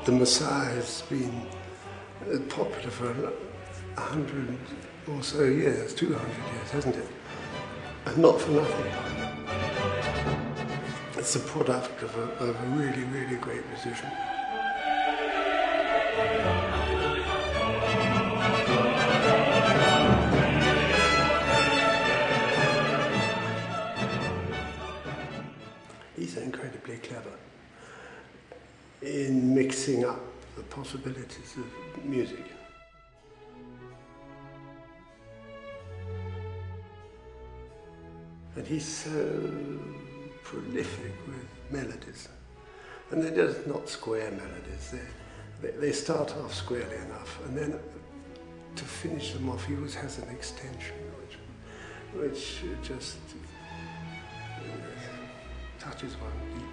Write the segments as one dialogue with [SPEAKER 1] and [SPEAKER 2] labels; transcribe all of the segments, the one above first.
[SPEAKER 1] The Messiah has been popular for 100 or so years, 200 years, hasn't it? And not for nothing. It's a product of a really, really great musician. He's incredibly clever in mixing up the possibilities of music. And he's so prolific with melodies. And they're just not square melodies. They start off squarely enough, and then to finish them off, he always has an extension, which just touches one deeply.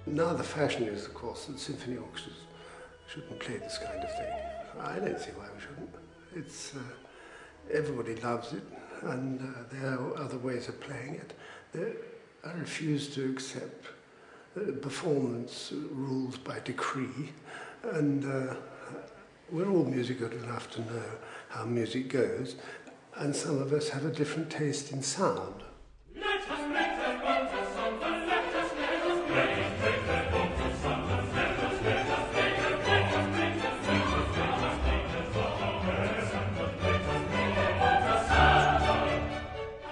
[SPEAKER 1] Now the fashion is, of course, that symphony orchestras shouldn't play this kind of thing. I don't see why we shouldn't. It's everybody loves it, and there are other ways of playing it. I refuse to accept performance rules by decree, and we're all musical enough to know how music goes, and some of us have a different taste in sound.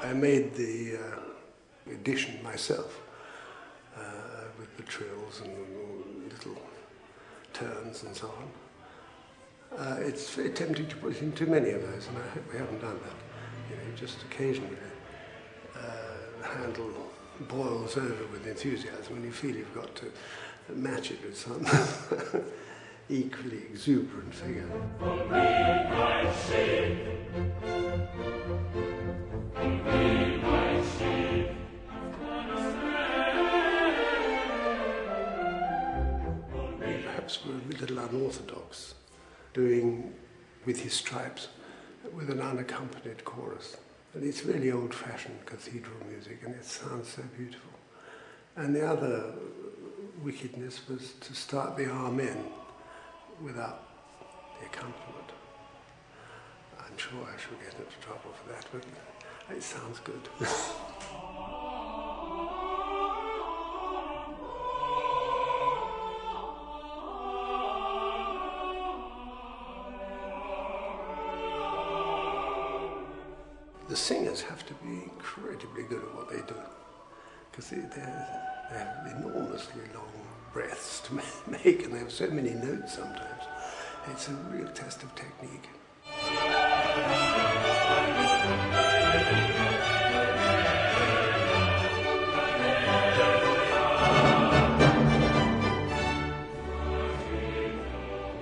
[SPEAKER 1] I made the edition myself with the trills and little turns and so on. It's very tempting to put in too many of those, and I hope we haven't done that. You know, just occasionally Handel boils over with enthusiasm, and you feel you've got to match it with some equally exuberant figure. Perhaps we're a little unorthodox, doing With His Stripes with an unaccompanied chorus. And it's really old-fashioned cathedral music, and it sounds so beautiful. And the other wickedness was to start the Amen without the accompaniment. I'm sure I shall get into trouble for that, but it sounds good. The singers have to be incredibly good at what they do, because they have enormously long breaths to make, and they have so many notes sometimes. It's a real test of technique.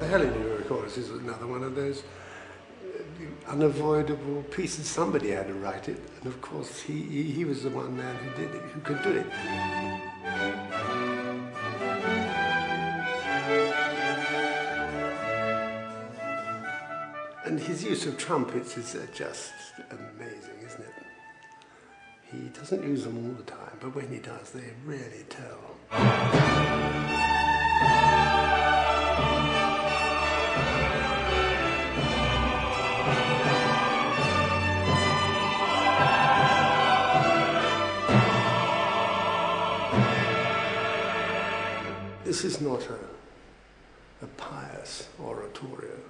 [SPEAKER 1] The Hallelujah chorus is another one of those unavoidable pieces. Somebody had to write it, and of course he was the one man who did it, who could do it. And his use of trumpets is just amazing, isn't it? He doesn't use them all the time, but when he does, they really tell. This is not a pious oratorio.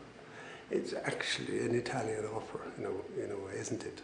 [SPEAKER 1] It's actually an Italian opera in a way, isn't it?